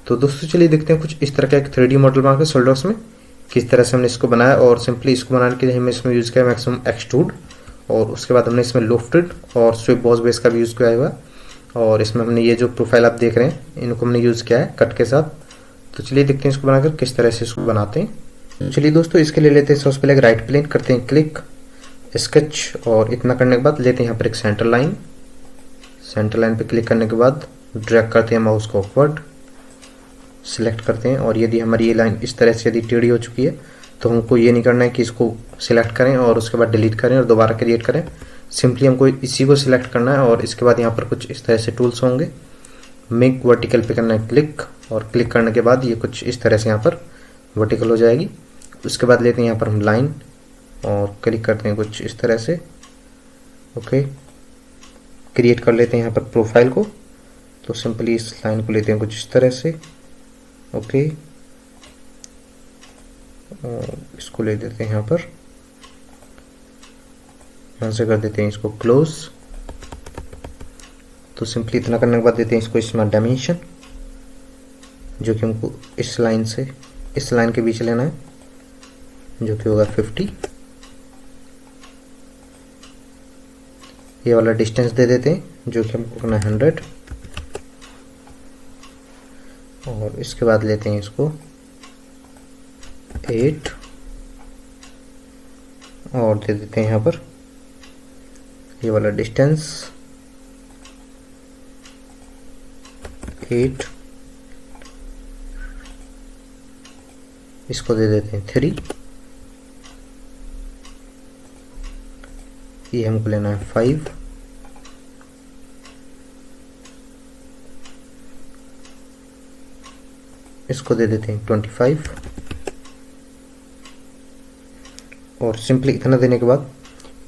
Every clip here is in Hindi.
तो दोस्तों चलिए देखते हैं कुछ इस तरह का एक 3D मॉडल बना के सॉलिडवर्क्स में किस तरह से हमने इसको बनाया। और सिंपली इसको बनाने के लिए हमने इसमें यूज़ किया मैक्सिमम एक्सट्रूड, और उसके बाद हमने इसमें लोफ्टेड और स्वीप बॉस बेस का भी यूज़ किया हुआ। और इसमें हमने ये जो प्रोफाइल आप देख रहे हैं इनको हमने यूज़ किया है कट के साथ। तो चलिए देखते हैं इसको बनाकर किस तरह से इसको बनाते हैं। चलिए दोस्तों इसके लिए लेते हैं सबसे पहले एक राइट प्लेन, करते हैं क्लिक, स्केच, और इतना करने के बाद लेते हैं यहाँ पर एक सेंटर लाइन। सेंटर लाइन पे क्लिक करने के बाद ड्रैग करते हैं माउस को अपवर्ड, सिलेक्ट करते हैं। और यदि हमारी ये लाइन इस तरह से यदि टेढ़ी हो चुकी है तो हमको ये नहीं करना है कि इसको सिलेक्ट करें और उसके बाद डिलीट करें और दोबारा क्रिएट करें। सिंपली हमको इसी को सिलेक्ट करना है और इसके बाद यहाँ पर कुछ इस तरह से टूल्स होंगे। मेक वर्टिकल पे करना है क्लिक, और क्लिक करने के बाद ये कुछ इस तरह से यहाँ पर वर्टिकल हो जाएगी। उसके बाद लेते हैं यहाँ पर हम लाइन और क्लिक करते हैं कुछ इस तरह से। ओके, क्रिएट कर लेते हैं यहाँ पर प्रोफाइल को। तो सिंपली इस लाइन को लेते हैं कुछ इस तरह से। ओके, इसको ले देते हैं यहाँ पर, यहाँ से कर देते हैं इसको क्लोज। तो सिंपली इतना करने के बाद देते हैं इसको इसमें डायमेंशन, जो कि हमको इस लाइन से इस लाइन के बीच लेना है, जो कि होगा 50। ये वाला डिस्टेंस दे देते हैं जो कि हमको करना है 100। और इसके बाद लेते हैं इसको 8 और दे देते हैं यहाँ पर ये वाला डिस्टेंस 8। इसको दे देते हैं 3। ये हमको लेना है 5। इसको दे देते हैं 25। और सिंपली इतना देने के बाद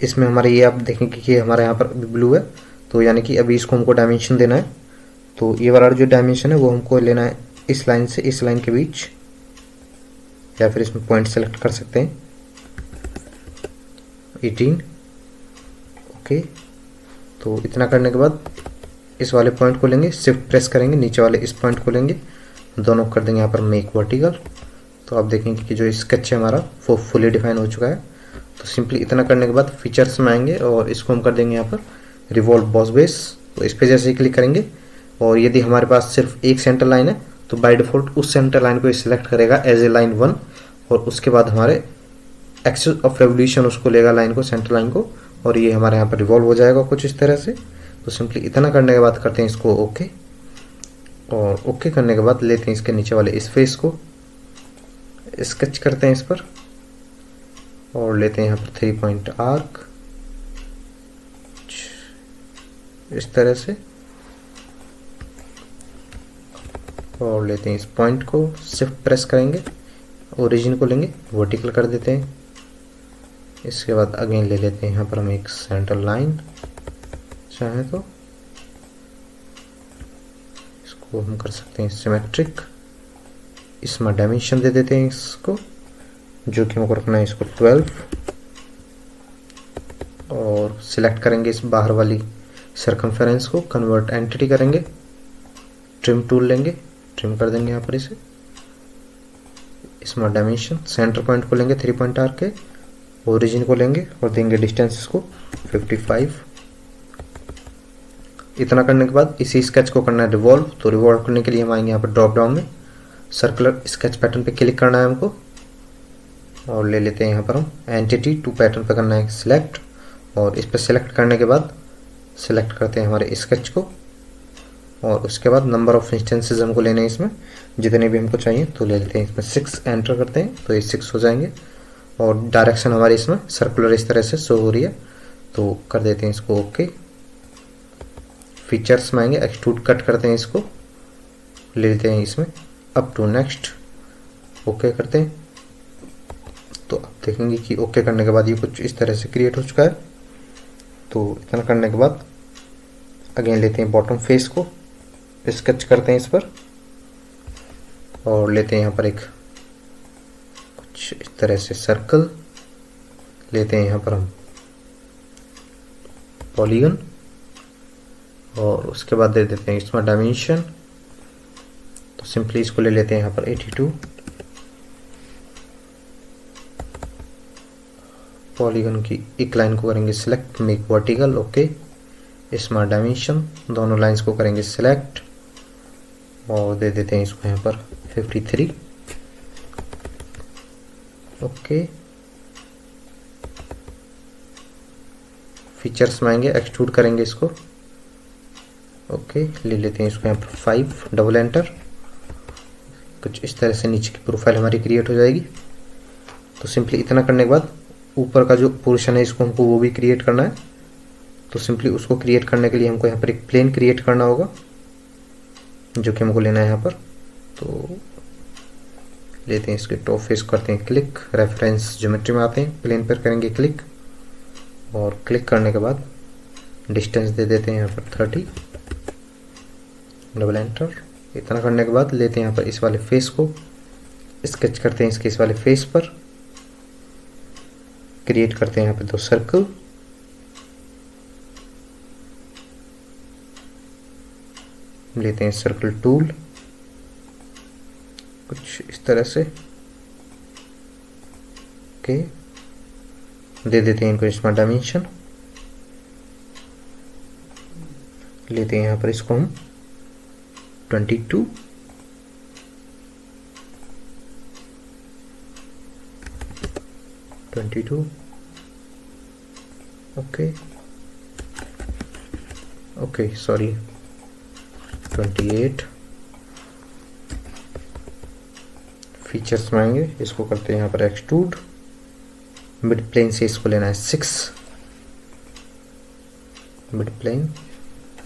इसमें हमारे ये आप देखेंगे कि हमारे यहाँ पर ब्लू है, तो यानी कि अभी इसको हमको डायमेंशन देना है। तो ये वाला जो डायमेंशन है वो हमको लेना है इस लाइन से इस लाइन के बीच, या फिर इसमें पॉइंट सेलेक्ट कर सकते हैं 18। ओके, तो इतना करने के बाद इस वाले पॉइंट को लेंगे, शिफ्ट प्रेस करेंगे, नीचे वाले इस पॉइंट को लेंगे, दोनों कर देंगे यहाँ पर मेक वर्टिकल। तो आप देखेंगे कि जो स्केच है हमारा वो फुली डिफाइन हो चुका है। तो सिंपली इतना करने के बाद फीचर्स में आएंगे और इसको हम कर देंगे यहाँ पर रिवॉल्व बॉस बेस। तो इस पर जैसे ही क्लिक करेंगे और यदि हमारे पास सिर्फ एक सेंटर लाइन है तो बाय डिफॉल्ट उस सेंटर लाइन को सिलेक्ट करेगा एज ए लाइन 1, और उसके बाद हमारे एक्सिस ऑफ रेवोल्यूशन उसको लेगा लाइन को, सेंटर लाइन को, और ये हमारे यहाँ पर रिवॉल्व हो जाएगा कुछ इस तरह से। तो सिंपली इतना करने के बाद करते हैं इसको ओके, और ओके करने के बाद लेते हैं इसके नीचे वाले इस फेस को, स्केच करते हैं इस पर, और लेते हैं यहाँ पर 3 पॉइंट आर्क इस तरह से, और लेते हैं इस पॉइंट को, शिफ्ट प्रेस करेंगे, ओरिजिन को लेंगे, वर्टिकल कर देते हैं। इसके बाद अगेन ले लेते हैं यहाँ पर हम एक सेंटर लाइन, चाहे तो इसको हम कर सकते हैं सिमेट्रिक। इसमें डायमेंशन दे देते हैं इसको, जो कि हमको रखना है इसको 12, और सिलेक्ट करेंगे इस बाहर वाली सर्कमफेरेंस को, कन्वर्ट एंटिटी करेंगे, ट्रिम टूल लेंगे, ट्रिम कर देंगे यहाँ पर इसे। इसमें डायमेंशन सेंटर पॉइंट को लेंगे 3 पॉइंट आर्क के, ओरिजिन को लेंगे और देंगे डिस्टेंस इसको 55। इतना करने के बाद इसी स्केच को करना है रिवॉल्व। तो रिवॉल्व करने के लिए हम आएंगे यहाँ पर ड्रॉप डाउन में, सर्कुलर स्केच पैटर्न पे क्लिक करना है हमको, और ले लेते हैं यहाँ पर हम एंटिटी टू पैटर्न पे करना है सिलेक्ट, और इस पर सिलेक्ट करने के बाद सिलेक्ट करते हैं हमारे स्केच को, और उसके बाद नंबर ऑफ इंस्टेंसेस हमको लेने हैं इसमें, जितने भी हमको चाहिए तो ले लेते हैं। इसमें 6 एंटर करते हैं तो ये 6 हो जाएंगे, और डायरेक्शन हमारी इसमें सर्कुलर इस तरह से शो हो रही है। तो कर देते हैं इसको ओके। फीचर्स में आएंगे, एक्सट्रूड कट करते हैं, इसको ले लेते हैं इसमें अप टू नेक्स्ट, ओके करते हैं। तो आप देखेंगे कि ओके करने के बाद ये कुछ इस तरह से क्रिएट हो चुका है। तो इतना करने के बाद अगेन लेते हैं बॉटम फेस को, स्केच करते हैं इस पर, और लेते हैं यहाँ पर एक कुछ इस तरह से सर्कल लेते हैं यहाँ पर हम पॉलीगन, और उसके बाद दे देते हैं इसमें डायमेंशन। तो तो सिंपली इसको ले लेते हैं यहाँ पर 82। पॉलीगन की एक लाइन को करेंगे select, make vertical, okay. Smart dimension, दोनों लाइंस को करेंगे सिलेक्ट और दे देते हैं इसको यहाँ पर 53, ओके। फीचर्स में आएंगे, एक्सट्रूड करेंगे इसको, ओके। ले लेते हैं इसको यहाँ पर 5, डबल एंटर। कुछ इस तरह से नीचे की प्रोफाइल हमारी क्रिएट हो जाएगी। तो सिंपली इतना करने के बाद ऊपर का जो पोर्शन है इसको हमको वो भी क्रिएट करना है। तो सिंपली उसको क्रिएट करने के लिए हमको यहाँ पर एक प्लेन क्रिएट करना होगा, जो कि हमको लेना है यहाँ पर। तो लेते हैं इसके टॉप फेस, करते हैं क्लिक, रेफरेंस ज्योमेट्री में आते हैं, प्लेन पर करेंगे क्लिक और क्लिक करने के बाद डिस्टेंस दे देते हैं यहाँ पर 30, डबल एंटर। इतना करने के बाद लेते हैं यहाँ पर इस वाले फेस को स्केच करते हैं, इसके इस वाले फेस पर क्रिएट करते हैं यहाँ पे 2 सर्कल, लेते हैं सर्कल टूल कुछ इस तरह से, ओके। दे देते हैं इनको स्मार्ट डायमेंशन, लेते हैं यहाँ पर इसको हम 22, ओके, ओके सॉरी 28। फीचर्स में आएंगे, इसको करते हैं यहाँ पर एक्सट्रूड, मिड प्लेन से इसको लेना है 6, मिड प्लेन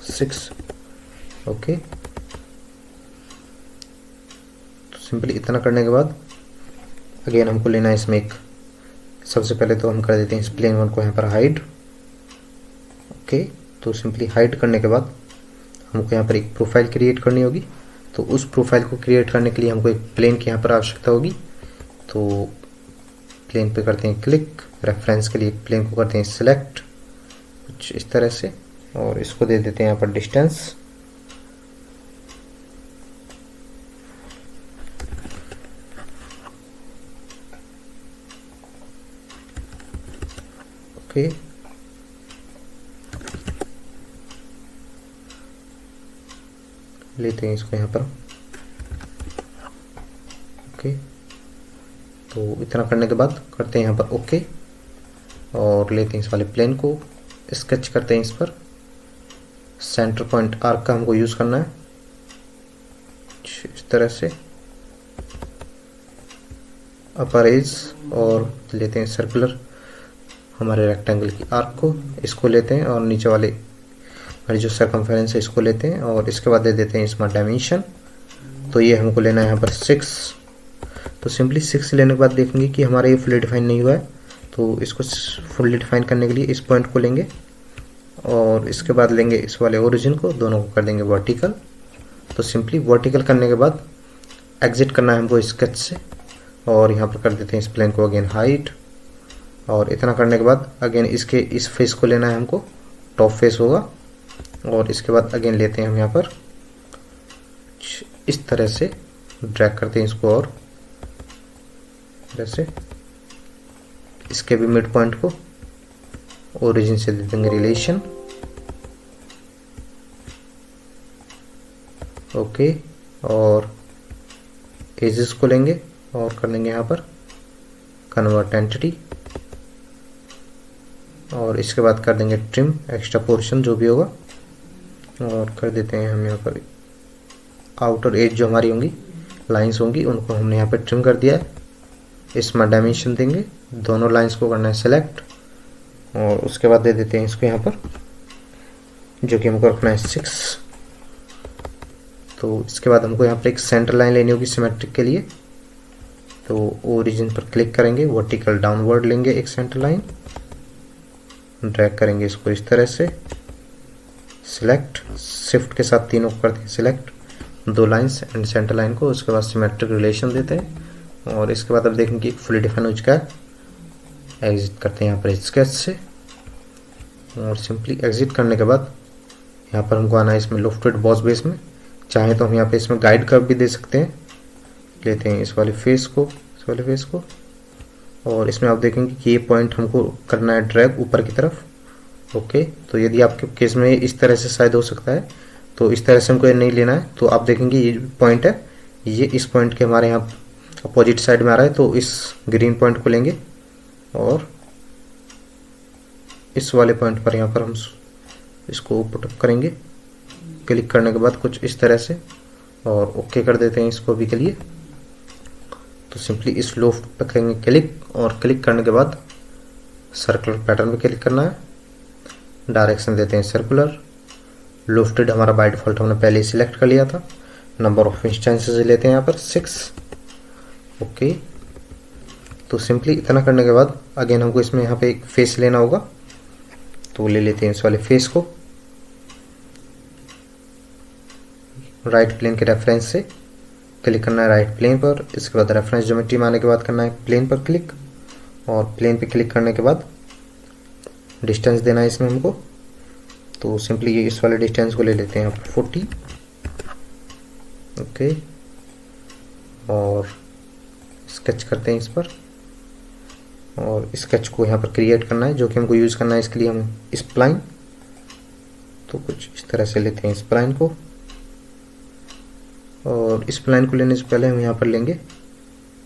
6, ओके। तो सिंपली इतना करने के बाद अगेन हमको लेना है इसमें एक, सबसे पहले तो हम कर देते हैं इस प्लेन 1 को यहाँ पर हाइड, ओके। तो सिंपली हाइड करने के बाद हमको यहाँ पर एक प्रोफाइल क्रिएट करनी होगी। तो उस प्रोफाइल को क्रिएट करने के लिए हमको एक प्लेन की यहाँ पर आवश्यकता होगी। तो प्लेन पे करते हैं क्लिक, रेफरेंस के लिए एक प्लेन को करते हैं सिलेक्ट कुछ इस तरह से, और इसको दे देते हैं यहाँ पर डिस्टेंस, ओके। लेते हैं इसको यहाँ पर, ओके। तो इतना करने के बाद करते हैं यहाँ पर ओके, और लेते हैं इस वाले प्लेन को स्केच करते हैं इस पर। सेंटर पॉइंट आर्क का हमको यूज करना है इस तरह से, अपर एज, और लेते हैं सर्कुलर हमारे रेक्टेंगल की आर्क को, इसको लेते हैं और नीचे वाले हमारी जो सर्कमफेरेंस है इसको लेते हैं, और इसके बाद दे देते हैं इसमें डायमेंशन। तो ये हमको लेना है यहाँ पर 6। तो सिंपली 6 लेने के बाद देखेंगे कि हमारा ये फुली डिफाइन नहीं हुआ है। तो इसको फुली डिफाइन करने के लिए इस पॉइंट को लेंगे और इसके बाद लेंगे इस वाले ओरिजिन को, दोनों को कर देंगे वर्टिकल। तो सिंपली वर्टिकल करने के बाद एग्जिट करना है हमको स्केच से, और यहाँ पर कर देते हैं इस प्लेन को अगेन हाइट, और इतना करने के बाद अगेन इसके इस फेस को लेना है हमको, टॉप फेस होगा, और इसके बाद अगेन लेते हैं हम यहाँ पर इस तरह से ड्रैग करते हैं इसको, और जैसे इसके भी मिड पॉइंट को ओरिजिन से दे देंगे रिलेशन, ओके। और एजेस को लेंगे और कर देंगे यहाँ पर कन्वर्ट एंटिटी, और इसके बाद कर देंगे ट्रिम एक्स्ट्रा पोर्शन जो भी होगा, और कर देते हैं हम यहाँ पर आउटर एज जो हमारी होंगी लाइंस होंगी उनको हमने यहाँ पर ट्रिम कर दिया है। इसमें डायमेंशन देंगे, दोनों लाइंस को करना है सेलेक्ट, और उसके बाद दे देते हैं इसको यहाँ पर जो कि हमको रखना है 6। तो इसके बाद हमको यहाँ पर एक सेंटर लाइन लेनी होगी सिमेट्रिक के लिए। तो ओरिजिन पर क्लिक करेंगे, वर्टिकल डाउनवर्ड लेंगे एक सेंटर लाइन, ड्रैग करेंगे इसको इस तरह से, सिलेक्ट, शिफ्ट के साथ तीनों को करते हैं select, 2 lines and centre line को, उसके बाद सिमेट्रिक रिलेशन देते हैं, और इसके बाद अब देखेंगे फुली डिफाइन हो चुका है। एग्जिट करते हैं यहाँ पर स्केच से, और सिंपली एग्जिट करने के बाद यहाँ पर हमको आना है इसमें लॉफ्टेड बॉस बेस में। चाहे तो हम यहाँ पे इसमें गाइड कर्व भी दे सकते हैं। लेते हैं इस वाले फेस को, और इसमें आप देखेंगे कि ये पॉइंट हमको करना है ड्रैग ऊपर की तरफ। ओके, तो यदि आपके केस में इस तरह से शायद हो सकता है, तो इस तरह से हमको ये नहीं लेना है। तो आप देखेंगे ये पॉइंट है, ये इस पॉइंट के हमारे यहाँ अपोजिट साइड में आ रहा है, तो इस ग्रीन पॉइंट को लेंगे और इस वाले पॉइंट पर यहाँ पर हम इसको पुटअप करेंगे। क्लिक करने के बाद कुछ इस तरह से, और ओके कर देते हैं इसको अभी के लिए। तो सिंपली इस लोफ्ट पर करेंगे क्लिक, और क्लिक करने के बाद सर्कुलर पैटर्न पे क्लिक करना है। डायरेक्शन देते हैं सर्कुलर। लोफ्टेड हमारा बाय डिफॉल्ट हमने पहले ही सिलेक्ट कर लिया था। नंबर ऑफ इंस्टेंसेस लेते हैं यहाँ पर 6। ओके, तो सिंपली इतना करने के बाद अगेन हमको इसमें यहाँ पे एक फेस लेना होगा, तो ले लेते हैं इस वाले फेस को। राइट प्लेन के रेफरेंस से क्लिक करना है राइट प्लेन पर। इसके बाद रेफरेंस ज्योमेट्री में आने के बाद करना है प्लेन पर क्लिक, और प्लेन पे क्लिक करने के बाद डिस्टेंस देना है इसमें हमको। तो सिंपली ये इस वाले डिस्टेंस को ले लेते हैं 40। ओके, और स्केच करते हैं इस पर, और स्केच को यहाँ पर क्रिएट करना है, जो कि हमको यूज़ करना है। इसके लिए हम स्प्लाइन, तो कुछ इस तरह से लेते हैं स्प्लाइन को, और स्प्लाइन को लेने से पहले हम यहाँ पर लेंगे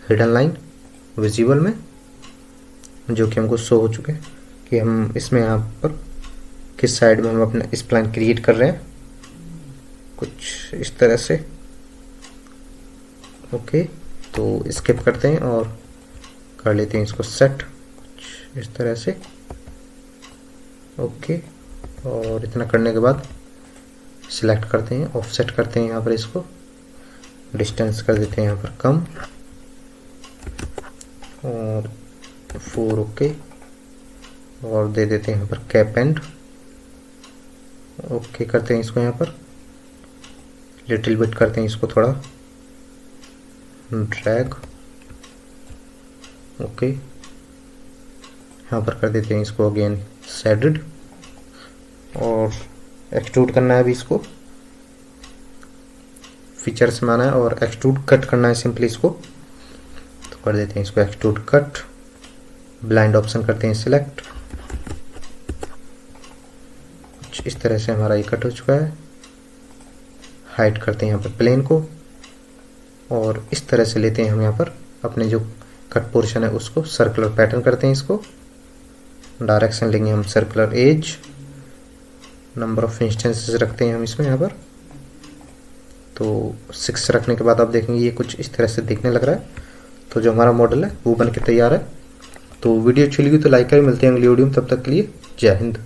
हिडन लाइन विजिबल में, जो कि हमको शो हो चुके हैं कि हम इसमें यहाँ पर किस साइड में हम अपना स्प्लाइन क्रिएट कर रहे हैं, कुछ इस तरह से। ओके, तो स्किप करते हैं और कर लेते हैं इसको सेट कुछ इस तरह से। ओके, और इतना करने के बाद सिलेक्ट करते हैं, ऑफसेट करते हैं यहाँ पर इसको, डिस्टेंस कर देते हैं यहाँ पर कम, और 4। ओके, और दे देते हैं यहाँ पर कैप एंड। ओके करते हैं इसको यहाँ पर, लिटिल बिट करते हैं इसको थोड़ा ड्रैग। ओके, यहाँ पर कर देते हैं इसको अगेन शेडेड, और एक्सट्रूड करना है अभी इसको, फीचर्स में आना है और एक्सट्रूड कट करना है सिंपली इसको। तो कर देते हैं इसको एक्सट्रूड कट, ब्लाइंड ऑप्शन करते हैं सिलेक्ट। कुछ इस तरह से हमारा ये कट हो चुका है। हाइड करते हैं यहाँ पर प्लेन को, और इस तरह से लेते हैं हम यहाँ पर अपने जो कट पोर्शन है उसको, सर्कुलर पैटर्न करते हैं इसको। डायरेक्शन लेंगे हम circular edge, number of instances रखते हैं हम इसमें यहाँ पर, तो 6 रखने के बाद आप देखेंगे ये कुछ इस तरह से दिखने लग रहा है। तो जो हमारा मॉडल है वो बन के तैयार है। तो वीडियो अच्छी लगी तो लाइक करें, मिलते हैं अगली वीडियो में, तब तक के लिए जय हिंद।